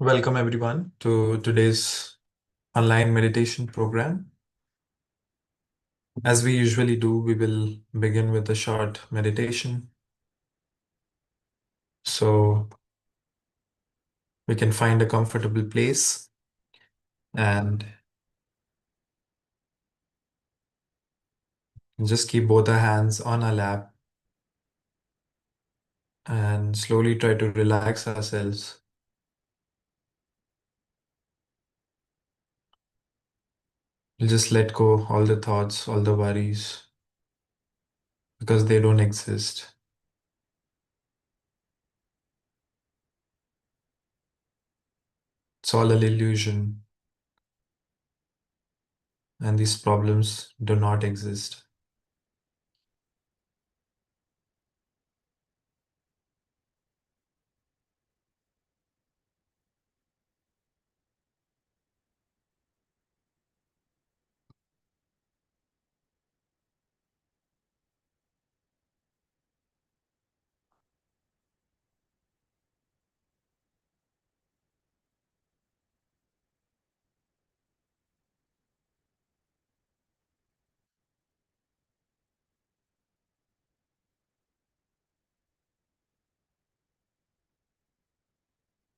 Welcome everyone to today's online meditation program. As we usually do, we will begin with a short meditation so we can find a comfortable place and just keep both our hands on our lap and slowly try to relax ourselves. We'll just let go all the thoughts, all the worries because they don't exist. It's all an illusion and these problems do not exist.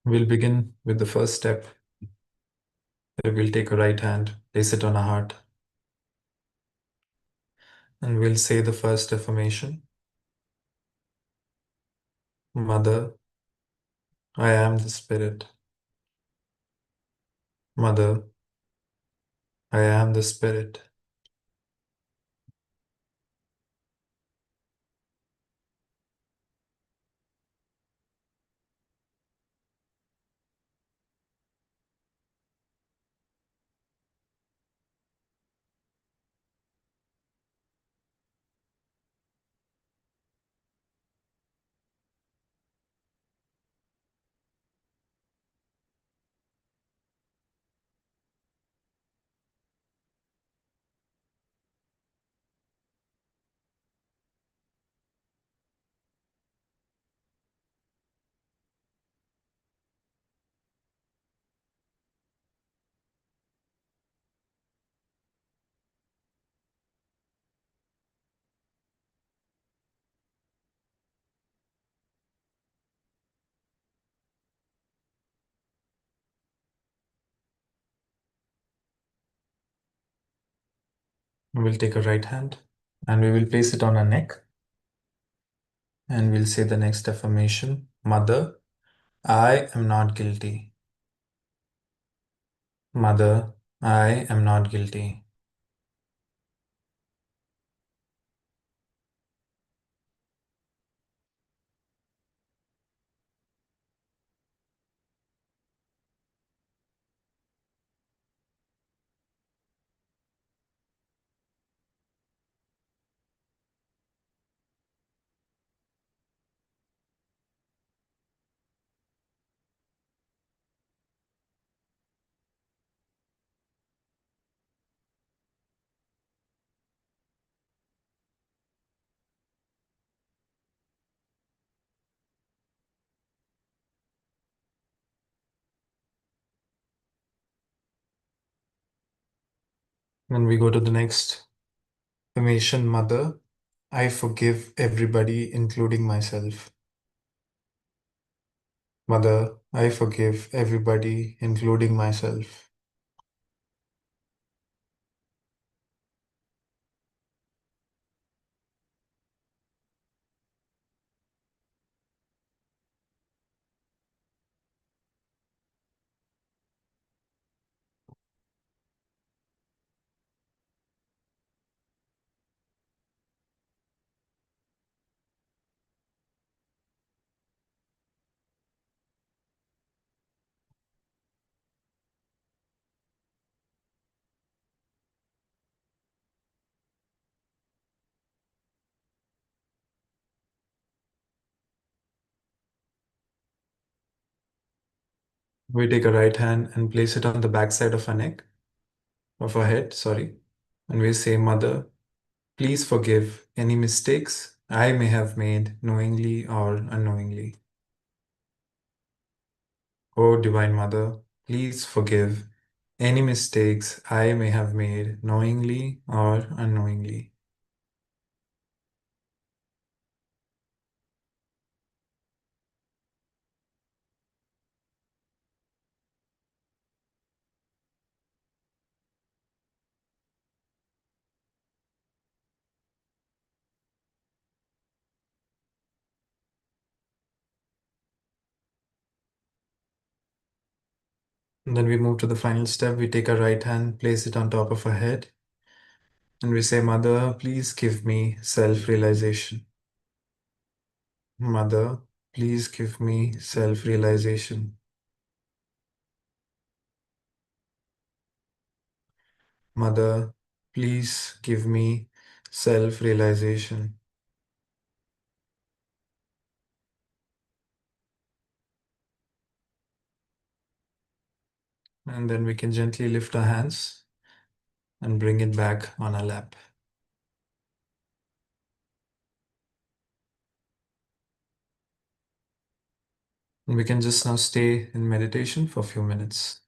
We'll begin with the first step. We'll take a right hand, place it on our heart, and we'll say the first affirmation. Mother, I am the Spirit. Mother, I am the Spirit. We'll take a right hand and we will place it on our neck and we'll say the next affirmation. Mother, I am not guilty. Mother, I am not guilty. Then we go to the next affirmation. Mother, I forgive everybody, including myself. Mother, I forgive everybody, including myself. We take a right hand and place it on the back side of our neck, of our head, sorry. And we say, Mother, please forgive any mistakes I may have made knowingly or unknowingly. O Divine Mother, please forgive any mistakes I may have made knowingly or unknowingly. And then we move to the final step. We take our right hand, place it on top of our head, and we say, Mother, please give me self-realization. Mother, please give me self-realization. Mother, please give me self-realization. And then we can gently lift our hands and bring it back on our lap. And we can just now stay in meditation for a few minutes.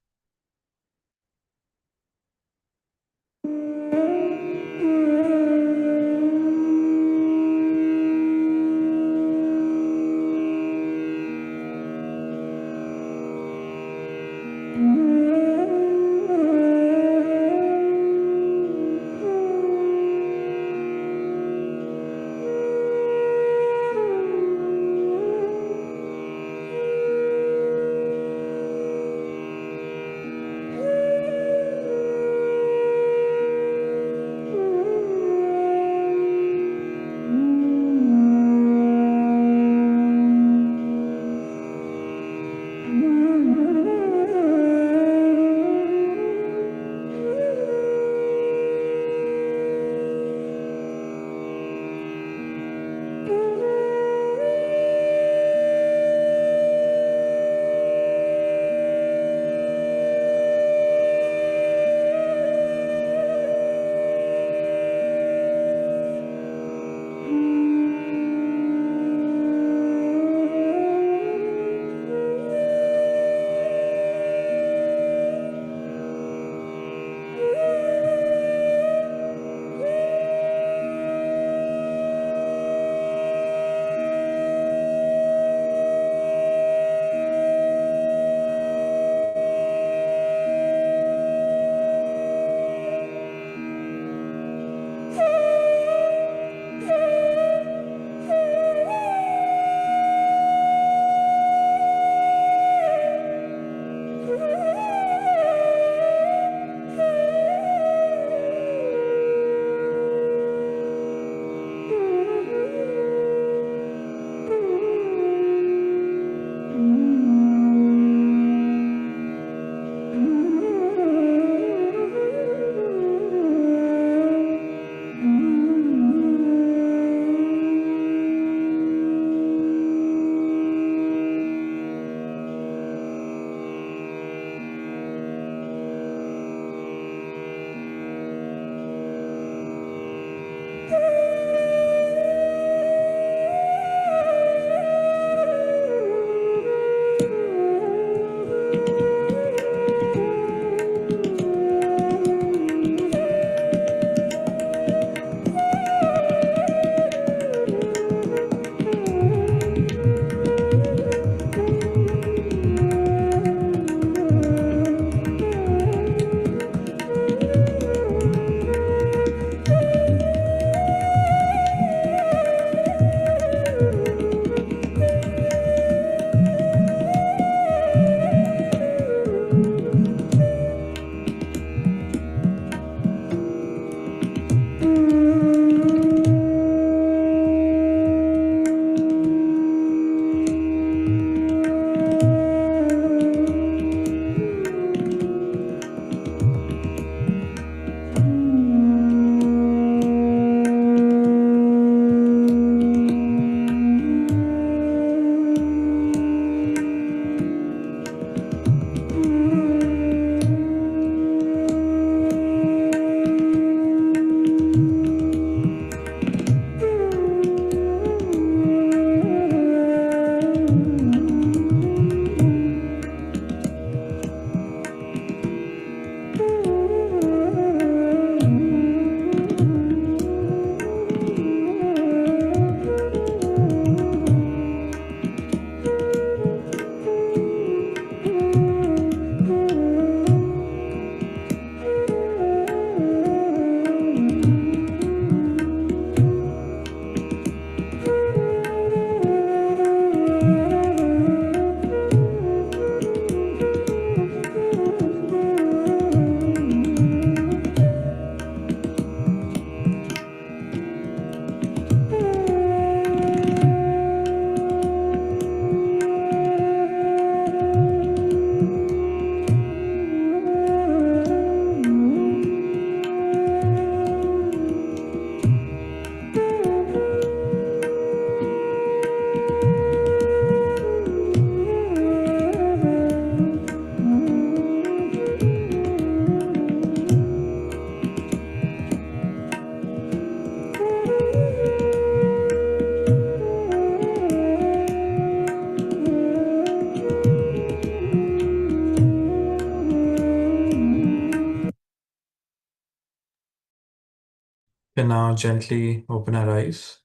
can now gently open our eyes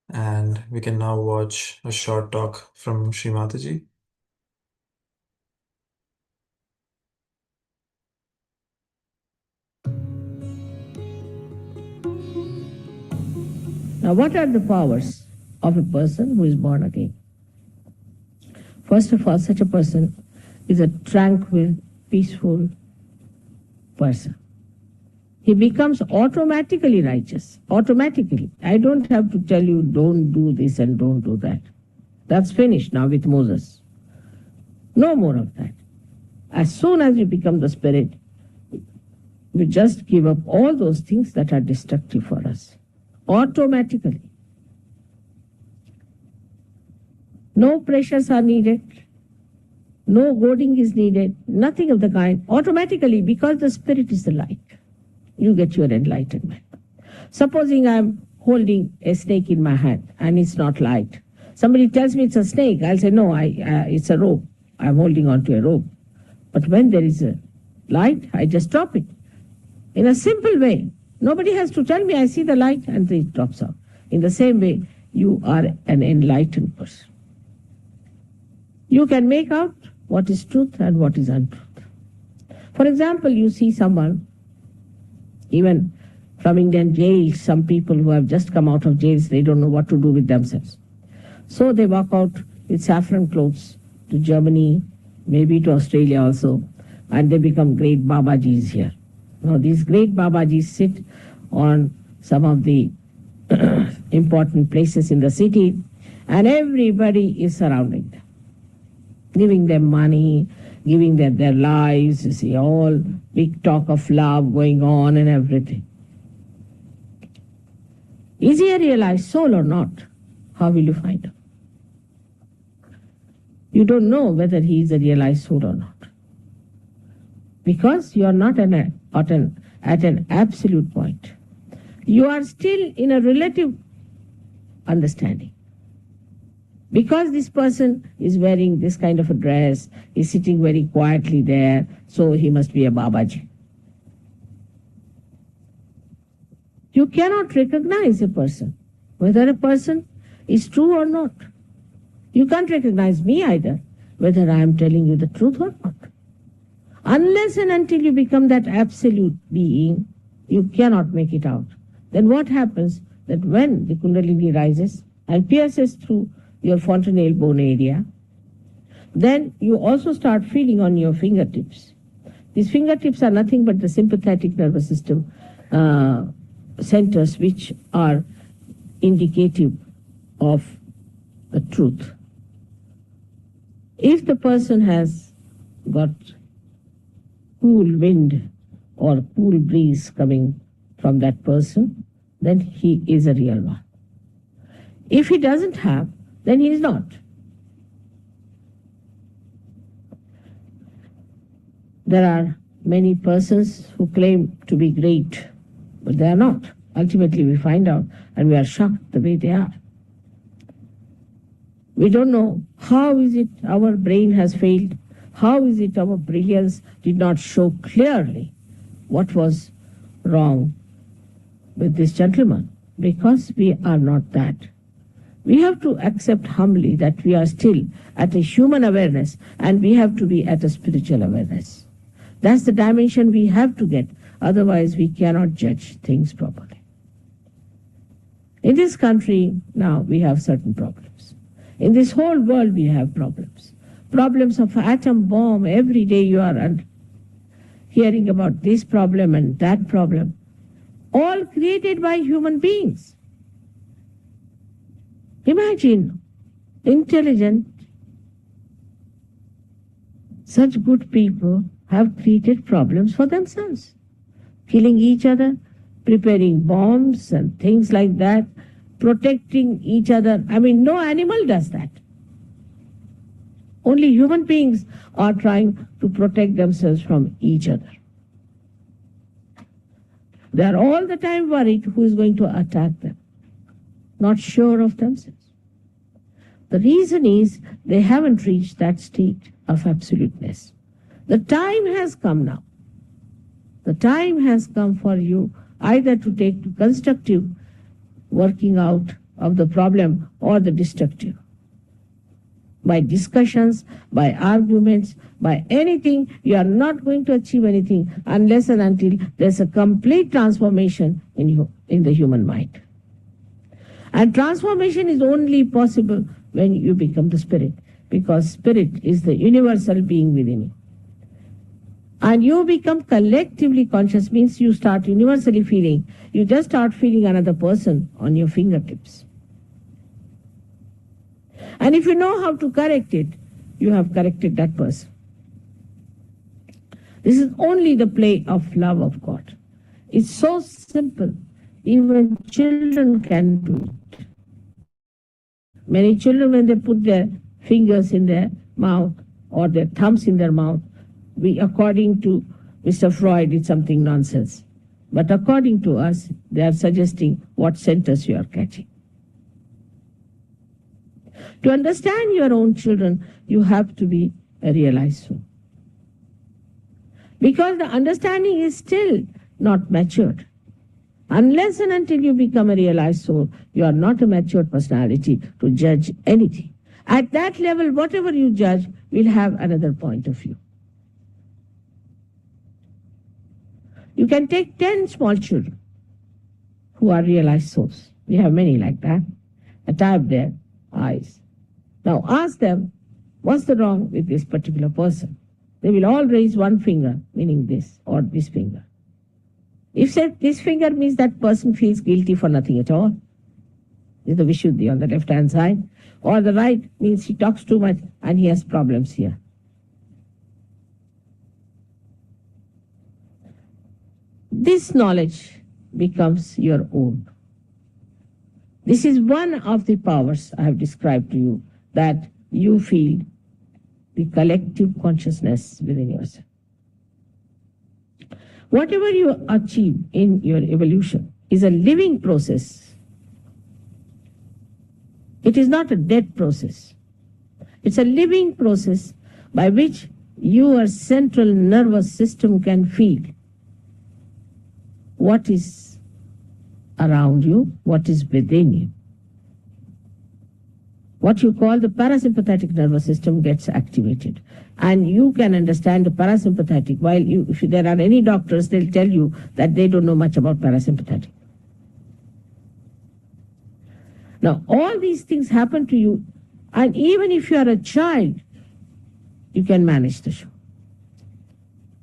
and we can now watch a short talk from Shri Mataji. Now, what are the powers of a person who is born again? First of all, such a person is a tranquil, peaceful person. He becomes automatically righteous. Automatically. I don't have to tell you, don't do this and don't do that. That's finished now with Moses. No more of that. As soon as you become the Spirit, we just give up all those things that are destructive for us. Automatically. No pressures are needed. No goading is needed. Nothing of the kind. Automatically, because the Spirit is the light, you get your enlightenment. Supposing I'm holding a snake in my hand and it's not light. Somebody tells me it's a snake. I'll say, no, it's a rope. I'm holding on to a rope. But when there is a light, I just drop it. In a simple way. Nobody has to tell me, I see the light and it drops off. In the same way, you are an enlightened person. You can make out what is truth and what is untruth. For example, you see someone, even from Indian jails, some people who have just come out of jails, they don't know what to do with themselves. So they walk out with saffron clothes to Germany, maybe to Australia also, and they become great Babajis here. Now these great Babajis sit on some of the important places in the city, and everybody is surrounding them, giving them money, giving them their lives, you see, all big talk of love going on and everything. Is he a realized soul or not? How will you find out? You don't know whether he is a realized soul or not. Because you are not at an absolute point. You are still in a relative understanding. Because this person is wearing this kind of a dress, is sitting very quietly there, so he must be a Babaji. You cannot recognize a person, whether a person is true or not. You can't recognize me either, whether I am telling you the truth or not. Unless and until you become that absolute being, you cannot make it out. Then what happens that when the Kundalini rises and pierces through your fontanelle bone area, then you also start feeling on your fingertips. These fingertips are nothing but the sympathetic nervous system centers which are indicative of the truth. If the person has got cool wind or cool breeze coming from that person, then he is a real one. If he doesn't have, then he is not. There are many persons who claim to be great, but they are not. Ultimately, we find out and we are shocked the way they are. We don't know how is it our brain has failed, how is it our brilliance did not show clearly what was wrong with this gentleman, because we are not that. We have to accept humbly that we are still at a human awareness and we have to be at a spiritual awareness. That's the dimension we have to get, otherwise we cannot judge things properly. In this country now we have certain problems. In this whole world we have problems. Problems of atom bomb, every day you are hearing about this problem and that problem, all created by human beings. Imagine, intelligent, such good people have created problems for themselves, killing each other, preparing bombs and things like that, protecting each other. I mean, no animal does that. Only human beings are trying to protect themselves from each other. They are all the time worried who is going to attack them, not sure of themselves. The reason is they haven't reached that state of absoluteness. The time has come now. The time has come for you either to take to constructive working out of the problem or the destructive. By discussions, by arguments, by anything, you are not going to achieve anything unless and until there's a complete transformation in the human mind. And transformation is only possible when you become the spirit, because spirit is the universal being within you. And you become collectively conscious means you start universally feeling. You just start feeling another person on your fingertips. And if you know how to correct it, you have corrected that person. This is only the play of love of God. It's so simple. Even children can do it. Many children, when they put their fingers in their mouth or their thumbs in their mouth, according to Mr. Freud, it's something nonsense. But according to us, they are suggesting what sentence you are catching. To understand your own children, you have to be a realized soul. Because the understanding is still not matured. Unless and until you become a realized soul, you are not a matured personality to judge anything. At that level, whatever you judge will have another point of view. You can take 10 small children who are realized souls. We have many like that. Tie up their eyes. Now ask them, what's the wrong with this particular person? They will all raise one finger, meaning this, or this finger. If this finger means that person feels guilty for nothing at all, is the Vishuddhi on the left-hand side, or the right means he talks too much and he has problems here. This knowledge becomes your own. This is one of the powers I have described to you, that you feel the collective consciousness within yourself. Whatever you achieve in your evolution is a living process. It is not a dead process. It's a living process by which your central nervous system can feel what is around you, what is within you. What you call the parasympathetic nervous system gets activated. And you can understand the parasympathetic. While if there are any doctors, they'll tell you that they don't know much about parasympathetic. Now, all these things happen to you, and even if you are a child, you can manage the show.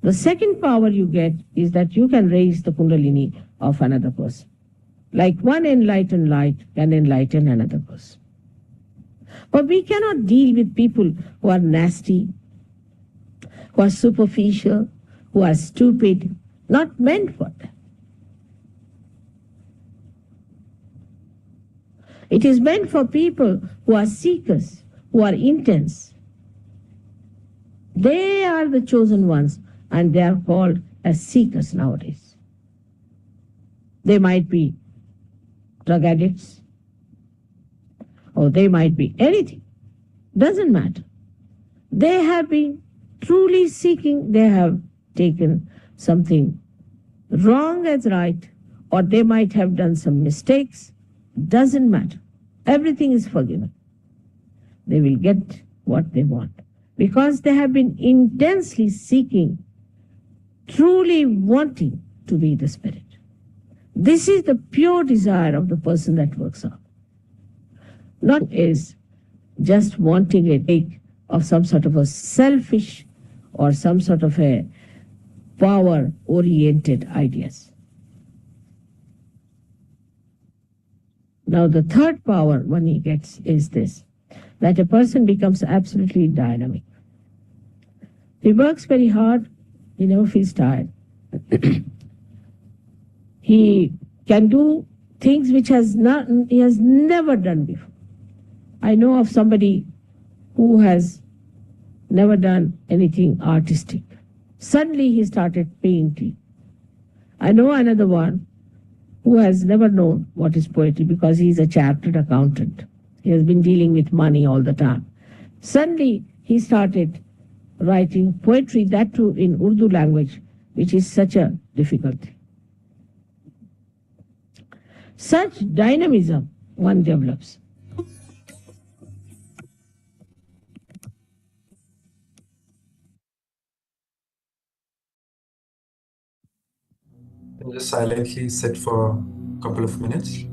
The second power you get is that you can raise the kundalini of another person. Like one enlightened light can enlighten another person. But we cannot deal with people who are nasty, who are superficial, who are stupid, not meant for that. It is meant for people who are seekers, who are intense. They are the chosen ones, and they are called as seekers nowadays. They might be drug addicts, or they might be anything. Doesn't matter. They have been truly seeking, they have taken something wrong as right, or they might have done some mistakes. Doesn't matter. Everything is forgiven. They will get what they want because they have been intensely seeking, truly wanting to be the spirit. This is the pure desire of the person that works out. Not is just wanting a take of some sort of a selfish or some sort of a power-oriented ideas. Now the third power one he gets is this, that a person becomes absolutely dynamic. He works very hard, he never feels tired. He can do things which he has never done before. I know of somebody who has never done anything artistic. Suddenly he started painting. I know another one who has never known what is poetry because he is a chartered accountant. He has been dealing with money all the time. Suddenly he started writing poetry, that too in Urdu language, which is such a difficult thing. Such dynamism one develops. And just silently sit for a couple of minutes.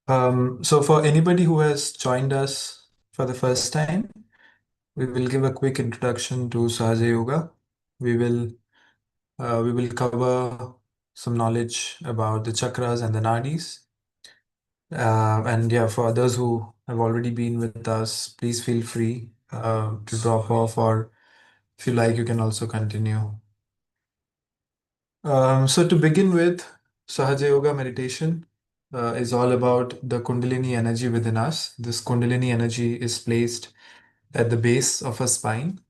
So for anybody who has joined us for the first time, we will give a quick introduction to Sahaja Yoga. We will we will cover some knowledge about the chakras and the nadis. And yeah, for others who have already been with us, please feel free to drop off, or if you like, you can also continue. So to begin with, Sahaja Yoga meditation is all about the Kundalini energy within us. This Kundalini energy is placed at the base of our spine,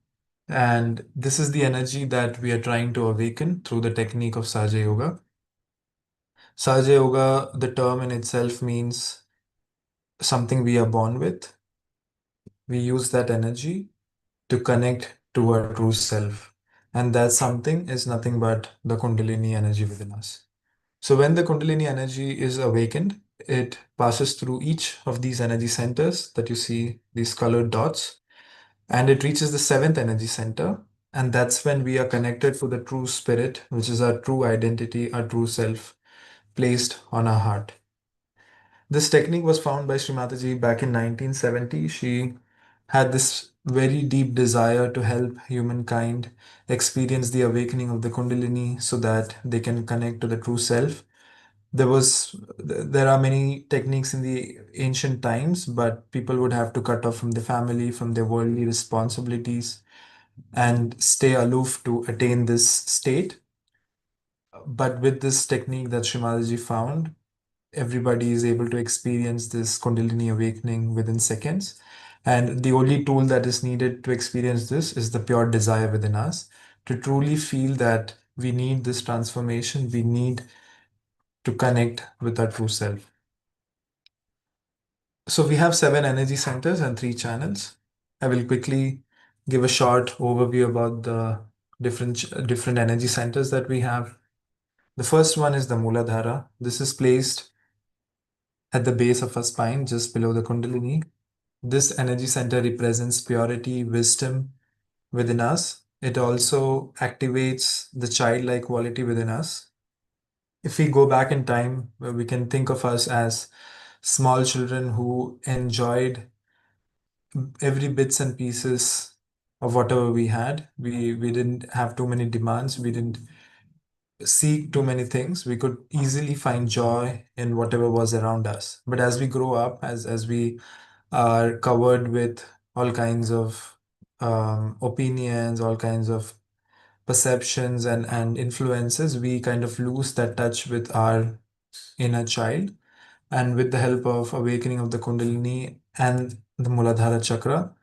and this is the energy that we are trying to awaken through the technique of Sahaja Yoga. Sahaja Yoga, the term in itself means something we are born with. We use that energy to connect to our true self. And that something is nothing but the Kundalini energy within us. So when the Kundalini energy is awakened, it passes through each of these energy centers that you see, these colored dots, and it reaches the seventh energy center. And that's when we are connected to the true spirit, which is our true identity, our true self, placed on our heart. This technique was found by Srimataji back in 1970. She had this very deep desire to help humankind experience the awakening of the Kundalini so that they can connect to the true self. There are many techniques in the ancient times, but people would have to cut off from the family, from their worldly responsibilities, and stay aloof to attain this state. But with this technique that Srimataji found, everybody is able to experience this Kundalini awakening within seconds. And the only tool that is needed to experience this is the pure desire within us to truly feel that we need this transformation, we need to connect with our true self. So we have seven energy centers and three channels. I will quickly give a short overview about the different energy centers that we have. The first one is the Muladhara. This is placed at the base of our spine, just below the Kundalini. This energy center represents purity, wisdom within us. It also activates the childlike quality within us. If we go back in time, we can think of us as small children who enjoyed every bits and pieces of whatever we had. We didn't have too many demands. We didn't seek too many things. We could easily find joy in whatever was around us. But as we grow up, as we are covered with all kinds of opinions, all kinds of perceptions and influences, we kind of lose that touch with our inner child. And with the help of awakening of the Kundalini and the Muladhara chakra,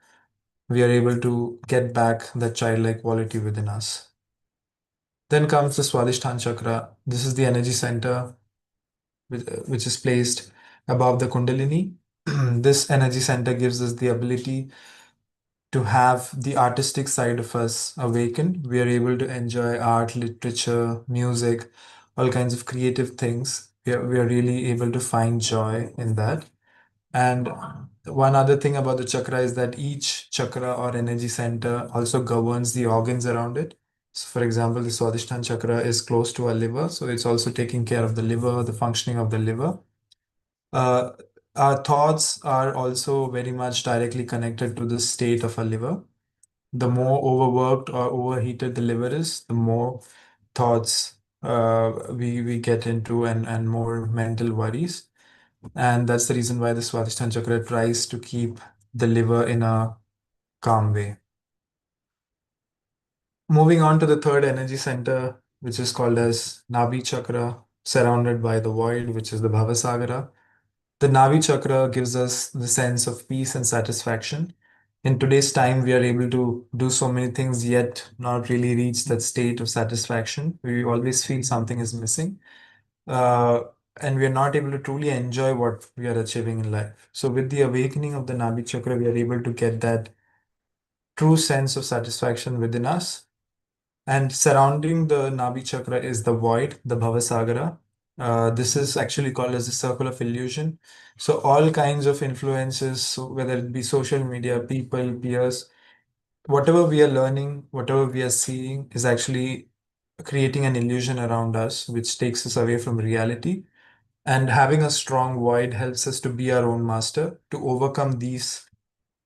we are able to get back that childlike quality within us. Then comes the Swadhisthana chakra. This is the energy center which is placed above the Kundalini. This energy center gives us the ability to have the artistic side of us awakened. We are able to enjoy art, literature, music, all kinds of creative things. We are really able to find joy in that. And one other thing about the chakra is that each chakra or energy center also governs the organs around it. So, for example, the Swadhisthana chakra is close to our liver, so it's also taking care of the liver, the functioning of the liver. Uh, Our thoughts are also very much directly connected to the state of our liver. The more overworked or overheated the liver is, the more thoughts we get into, and more mental worries. And that's the reason why the Swadhisthana Chakra tries to keep the liver in a calm way. Moving on to the third energy center, which is called as Nabi Chakra, surrounded by the void, which is the Bhavasagara. The Navi Chakra gives us the sense of peace and satisfaction. In today's time, we are able to do so many things, yet not really reach that state of satisfaction. We always feel something is missing, uh, and we are not able to truly enjoy what we are achieving in life. So, with the awakening of the Navi Chakra, we are able to get that true sense of satisfaction within us. And surrounding the Nabi chakra is the void, the Bhavasagara. This is actually called as the circle of illusion. So all kinds of influences, so whether it be social media, people, peers, whatever we are learning, whatever we are seeing is actually creating an illusion around us, which takes us away from reality. And having a strong void helps us to be our own master, to overcome these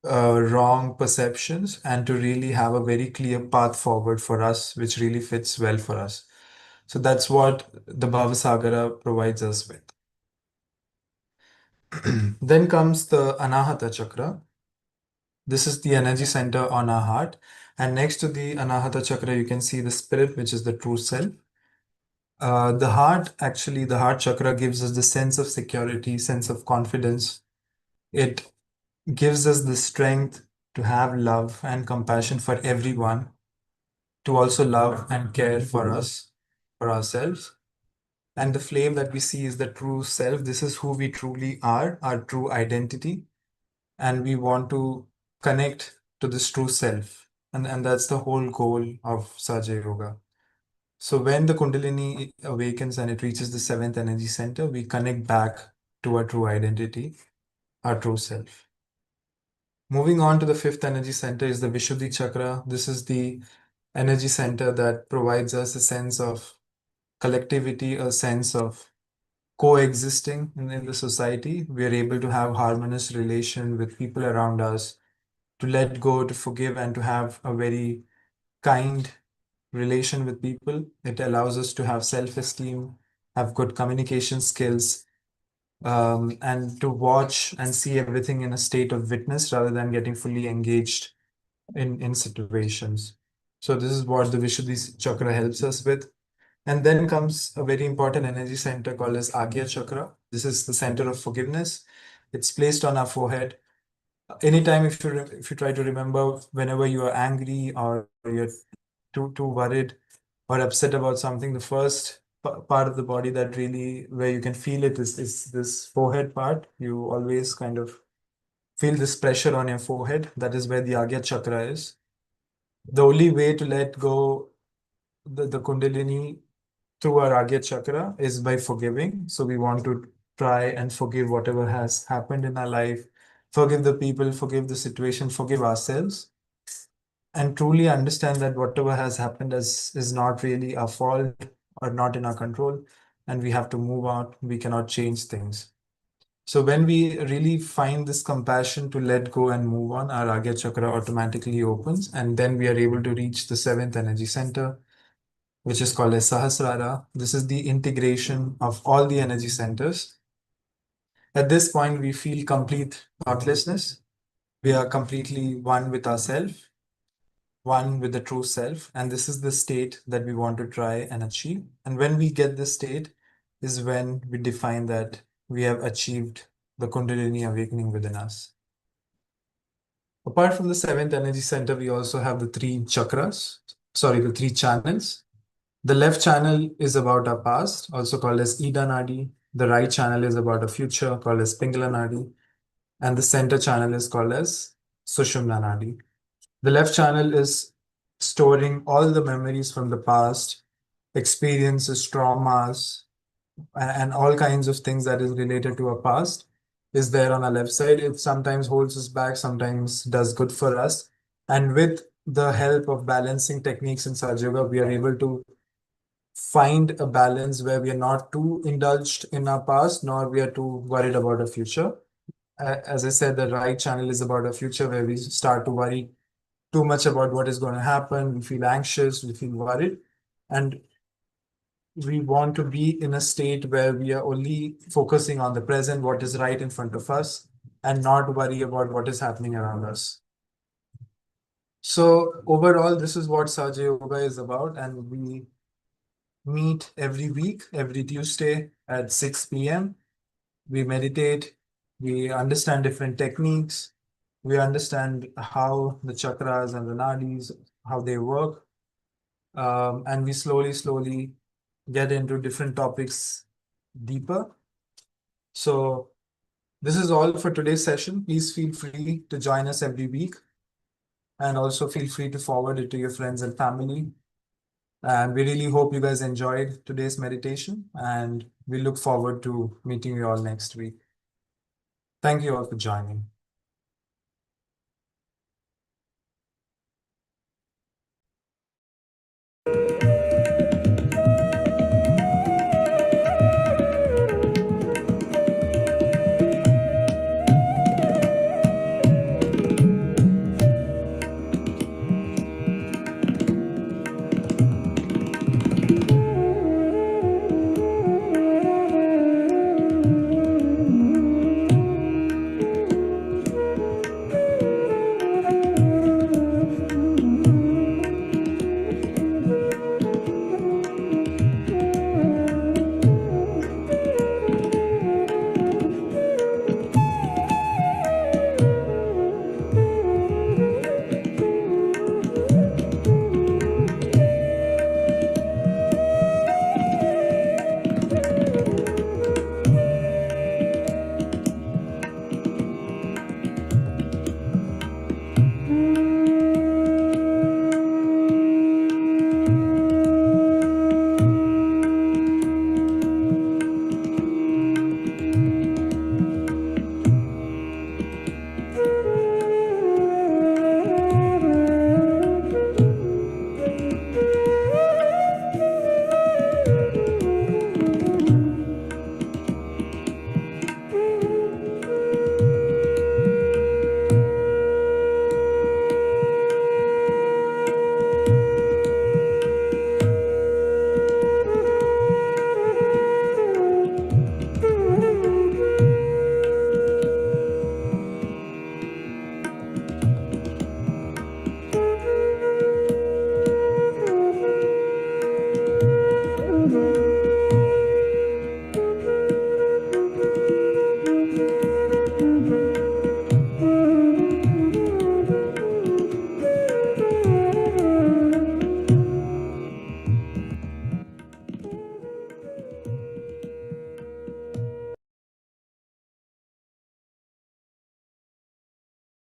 wrong perceptions, and to really have a very clear path forward for us, which really fits well for us. So that's what the Bhavasagara provides us with. Then comes the Anahata Chakra. This is the energy center on our heart. And next to the Anahata Chakra, you can see the spirit, which is the true self. The heart, actually, the heart chakra gives us the sense of security, sense of confidence. It gives us the strength to have love and compassion for everyone, to also love and care for us, for ourselves. And the flame that we see is the true self. This is who we truly are, our true identity. And we want to connect to this true self. And that's the whole goal of Saja Yoga. So when the Kundalini awakens and it reaches the seventh energy center, we connect back to our true identity, our true self. Moving on to the fifth energy center is the Vishuddhi Chakra. This is the energy center that provides us a sense of collectivity, a sense of coexisting in the society. We are able to have harmonious relation with people around us, to let go, to forgive, and to have a very kind relation with people. It allows us to have self-esteem, have good communication skills, and to watch and see everything in a state of witness rather than getting fully engaged in situations. So this is what the Vishuddhi chakra helps us with. And then comes a very important energy center called as Agya chakra. This is the center of forgiveness. It's placed on our forehead. Anytime if you try to remember whenever you are angry or you're too worried or upset about something, the first part of the body that really where you can feel it is this forehead part. You always kind of feel this pressure on your forehead. That is where the Agya chakra is. The only way to let go the Kundalini through our Agya chakra is by forgiving. So we want to try and forgive whatever has happened in our life, forgive the people, forgive the situation, forgive ourselves, and truly understand that whatever has happened is not really our fault or not in our control, and we have to move on. We cannot change things. So when we really find this compassion to let go and move on, our Agya chakra automatically opens, and then we are able to reach the seventh energy center, which is called as Sahasrara. This is the integration of all the energy centers. At this point, we feel complete thoughtlessness. We are completely one with ourselves, one with the true self. And this is the state that we want to try and achieve. And when we get this state is when we define that we have achieved the Kundalini awakening within us. Apart from the seventh energy center, we also have the three chakras, sorry, the three channels. The left channel is about our past, also called as Ida Nadi. The right channel is about our future, called as Pingala Nadi. And the center channel is called as Sushumna Nadi. The left channel is storing all the memories from the past, experiences, traumas, and all kinds of things that is related to our past is there on our left side. It sometimes holds us back, sometimes does good for us. And with the help of balancing techniques in Sahaja Yoga, we are able to find a balance where we are not too indulged in our past, nor we are too worried about our future. as I said, the right channel is about a future where we start to worry too much about what is going to happen. We feel anxious, we feel worried, and we want to be in a state where we are only focusing on the present, what is right in front of us, and not worry about what is happening around us. So overall, this is what Saja Yoga is about, and we meet every week, every Tuesday at 6 p.m. We meditate, we understand different techniques, we understand how the chakras and the nadis, how they work, and we slowly get into different topics deeper. So this is all for today's session. Please feel free to join us every week, and also feel free to forward it to your friends and family. And we really hope you guys enjoyed today's meditation, and we look forward to meeting you all next week. Thank you all for joining.